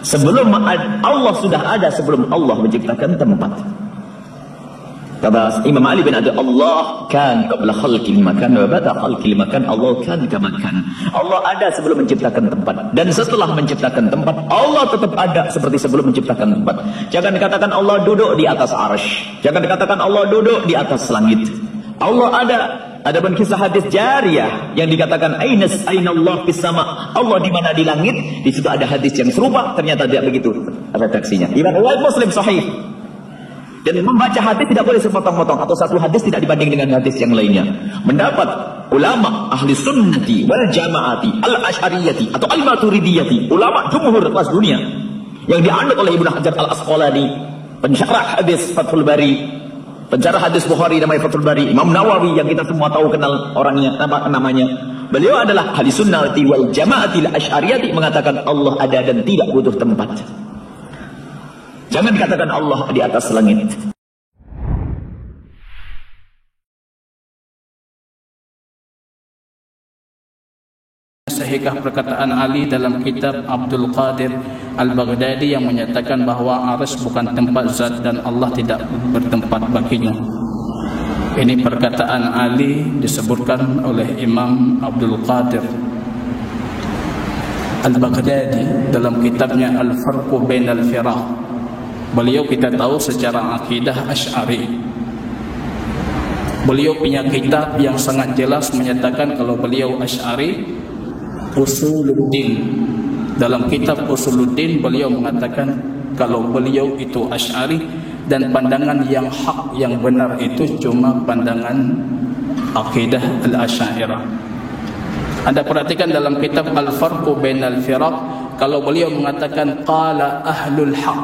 Allah sudah ada sebelum Allah menciptakan tempat. Kata Imam Ali bin Abi Allah kan qabla khalqil makan wa ba'da khalqil makan Allah kan kamakan. Allah ada sebelum menciptakan tempat, dan setelah menciptakan tempat Allah tetap ada seperti sebelum menciptakan tempat. Jangan dikatakan Allah duduk di atas arsy, jangan dikatakan Allah duduk di atas langit. Allah ada. Adapun kisah hadis jariyah yang dikatakan aina Allah fis sama, Allah di mana di langit, di situ ada hadis yang serupa, ternyata tidak begitu redaksinya. Riwayat Muslim sahih. Dan membaca hadis tidak boleh sepotong-potong, atau satu hadis tidak dibanding dengan hadis yang lainnya. Mendapat ulama ahli sunnati wal jamaati al asyariyati atau al maturidiyati, ulama jumhur kelas dunia yang dianut oleh Ibnu Hajar al Asqalani, pensyarah hadis Fathul Bari, pensyarah hadis Bukhari namanya Fathul Bari, Imam Nawawi yang kita semua tahu kenal orangnya, namanya. Beliau adalah ahli sunnati wal jamaati al asyariyati, mengatakan Allah ada dan tidak butuh tempat. Jangan katakan Allah di atas langit. Sahihkah perkataan Ali dalam kitab Abdul Qadir Al-Baghdadi yang menyatakan bahwa arsy bukan tempat zat dan Allah tidak bertempat baginya? Ini perkataan Ali disebutkan oleh Imam Abdul Qadir Al-Baghdadi dalam kitabnya Al-Farqu Bainal Firaq. Beliau kita tahu secara akidah Asy'ari. Beliau punya kitab yang sangat jelas menyatakan kalau beliau Asy'ari. Usuluddin. Dalam kitab Usuluddin beliau mengatakan kalau beliau itu Asy'ari dan pandangan yang hak yang benar itu cuma pandangan akidah Al-Asy'ariyah. Anda perhatikan dalam kitab Al-Farqu Bainal Firaq, kalau beliau mengatakan qala ahlul haq,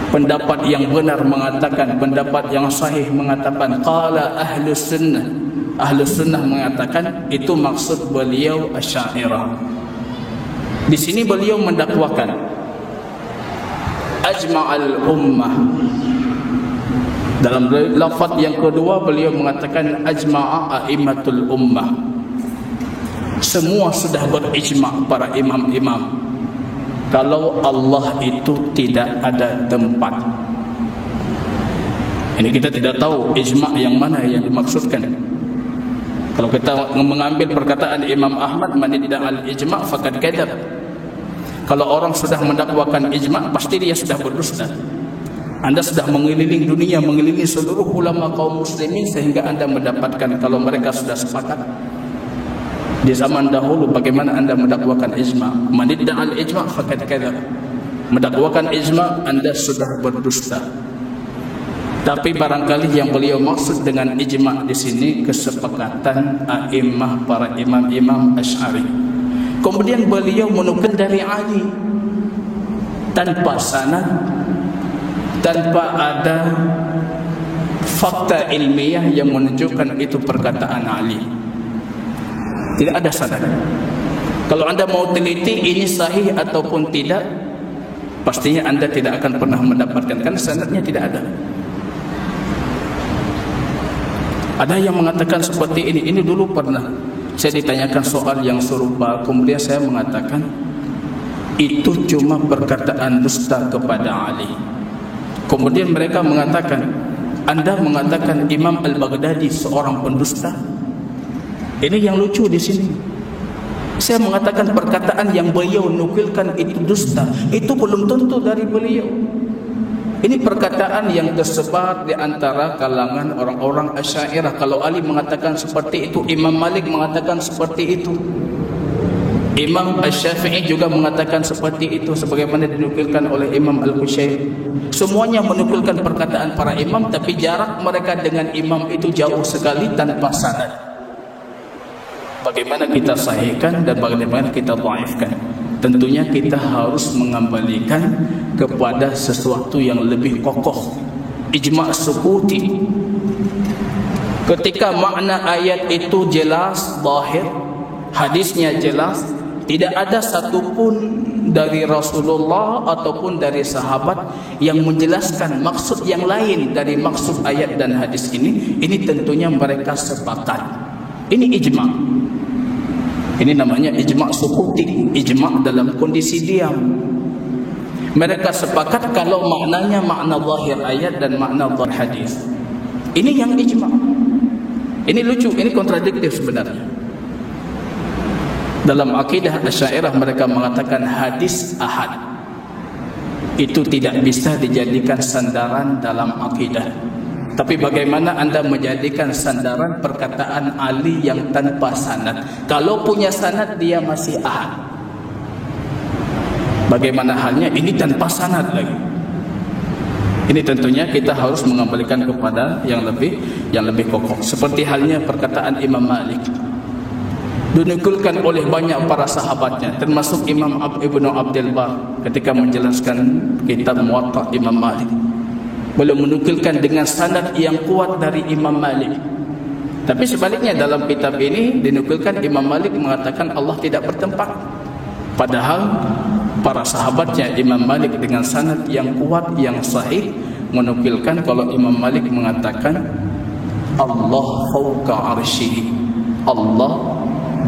pendapat yang benar mengatakan, pendapat yang sahih mengatakan qala ahlus sunnah, ahlus sunnah mengatakan, itu maksud beliau Asy'ariyah. Di sini beliau mendakwakan ajma'al ummah. Dalam lafaz yang kedua beliau mengatakan ajma'a a'immatul ummah. Semua sudah berijma' para imam-imam kalau Allah itu tidak ada tempat. Ini kita tidak tahu ijma' yang mana yang dimaksudkan. Kalau kita mengambil perkataan Imam Ahmad, man tidak al-ijma' faqad kadzab. Kalau orang sudah mendakwakan ijma', pasti dia sudah berdusta. Anda sudah mengelilingi dunia, mengelilingi seluruh ulama kaum muslimin sehingga Anda mendapatkan kalau mereka sudah sepakat. Di zaman dahulu bagaimana Anda mendakwakan ijma'? Man tidak al-ijma' faqad kadzab. Mendakwakan ijma' Anda sudah berdusta. Tapi barangkali yang beliau maksud dengan ijma' di sini kesepakatan a'immah, para imam-imam Asy'ari. Kemudian beliau menukil dari Ali tanpa sanad, tanpa ada fakta ilmiah yang menunjukkan itu perkataan Ali. Tidak ada sanad. Kalau Anda mau teliti ini sahih ataupun tidak, pastinya Anda tidak akan pernah mendapatkan, karena sanadnya tidak ada. Ada yang mengatakan seperti ini. Ini dulu pernah saya ditanyakan soal yang serupa, kemudian saya mengatakan itu cuma perkataan dusta kepada Ali. Kemudian mereka mengatakan, Anda mengatakan Imam Al-Baghdadi seorang pendusta. Ini yang lucu di sini. Saya mengatakan perkataan yang beliau nukilkan itu dusta, itu belum tentu dari beliau. Ini perkataan yang tersebar di antara kalangan orang-orang Asy'ariyah. Kalau Ali mengatakan seperti itu, Imam Malik mengatakan seperti itu, Imam Asy-Syafi'i juga mengatakan seperti itu, sebagaimana dinukilkan oleh Imam Al-Qushairi. Semuanya menukilkan perkataan para imam, tapi jarak mereka dengan imam itu jauh sekali tanpa sanad. Bagaimana kita sahihkan dan bagaimana kita dhaifkan? Tentunya kita harus mengembalikan kepada sesuatu yang lebih kokoh, ijma' sukuti. Ketika makna ayat itu jelas, zahir, hadisnya jelas, tidak ada satupun dari Rasulullah ataupun dari sahabat yang menjelaskan maksud yang lain dari maksud ayat dan hadis ini tentunya mereka sepakat. Ini ijma'. Ini namanya ijma' sukuti, ijma' dalam kondisi diam. Mereka sepakat kalau maknanya makna zahir ayat dan makna zahir hadis. Ini yang ijma'. Ini lucu, ini kontradiktif sebenarnya. Dalam akidah Asy'ariyah mereka mengatakan hadis ahad itu tidak bisa dijadikan sandaran dalam akidah. Tapi bagaimana anda menjadikan sandaran perkataan Ali yang tanpa sanad? Kalau punya sanad dia masih ahad. Bagaimana halnya ini tanpa sanad lagi? Ini tentunya kita harus mengembalikan kepada yang lebih kokoh. Seperti halnya perkataan Imam Malik. Dinukulkan oleh banyak para sahabatnya, termasuk Imam Ibnu Abdul Bar ketika menjelaskan kitab Muwatta Imam Malik. Beliau menukilkan dengan sanad yang kuat dari Imam Malik. Tapi sebaliknya dalam kitab ini dinukilkan Imam Malik mengatakan Allah tidak bertempat. Padahal para sahabatnya Imam Malik dengan sanad yang kuat, yang sahih menukilkan kalau Imam Malik mengatakan Allah fauqa arsyihi, Allah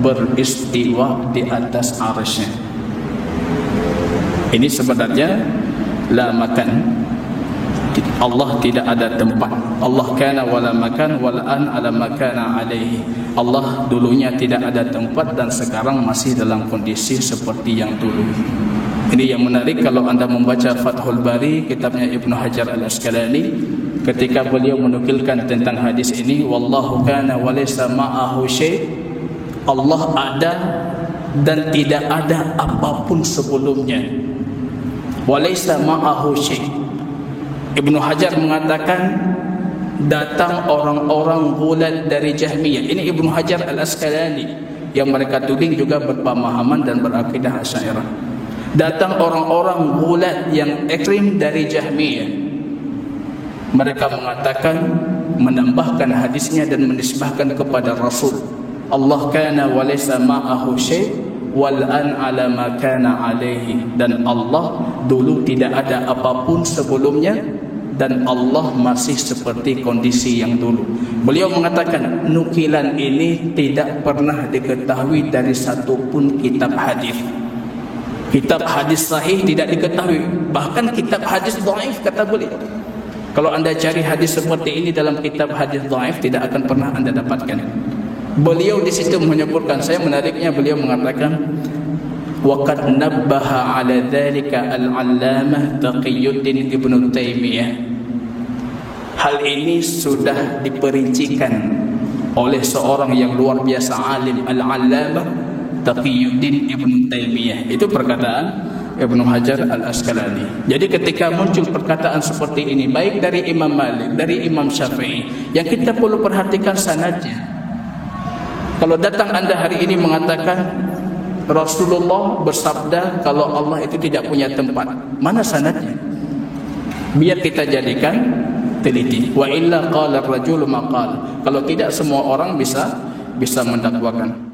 beristiwa di atas arsy-Nya. Ini sebenarnya la makan, Allah tidak ada tempat. Allah kana wala makan wal an ala makana alaihi. Allah dulunya tidak ada tempat dan sekarang masih dalam kondisi seperti yang dulu. Ini yang menarik kalau anda membaca Fathul Bari, kitabnya Ibnu Hajar Al-Asqalani, ketika beliau menukilkan tentang hadis ini, wallahu kana wa laysa ma'ahu syai', Allah ada dan tidak ada apapun sebelumnya. Wa laysa ma'ahu syai'. Ibnu Hajar mengatakan datang orang-orang gulat dari Jahmiyah. Ini Ibnu Hajar Al-Asqalani yang mereka tuding juga berpemahaman dan berakidah Asy'ariyah. Datang orang-orang gulat yang ekstrim dari Jahmiyah. Mereka mengatakan, menambahkan hadisnya dan menisbahkan kepada Rasul. Allah kana wa laysa ma'ahu syai' wal an ala ma kana alaihi. Dan Allah dulu tidak ada apapun sebelumnya dan Allah masih seperti kondisi yang dulu. Beliau mengatakan nukilan ini tidak pernah diketahui dari satupun kitab hadis. Kitab hadis sahih tidak diketahui, bahkan kitab hadis dhaif kata beliau. Kalau anda cari hadis seperti ini dalam kitab hadis dhaif tidak akan pernah anda dapatkan. Beliau di situ menyebutkan, saya menariknya, beliau mengatakan وَقَدْ نَبَّهَ عَلَى ذَلِكَ الْعَلَّامَةِ Taqiyuddin Ibnu Taimiyah. Hal ini sudah diperincikan oleh seorang yang luar biasa alim, Al-Allamah Taqiyuddin Ibnu Taimiyah. Itu perkataan Ibnu Hajar Al-Asqalani. Jadi ketika muncul perkataan seperti ini, baik dari Imam Malik, dari Imam Syafi'i, yang kita perlu perhatikan sanadnya. Kalau datang anda hari ini mengatakan Rasulullah bersabda kalau Allah itu tidak punya tempat, mana sanadnya? Biar kita jadikan teliti. Wa illa qala ar-rajulu maqal. Kalau tidak semua orang bisa mendakwakan.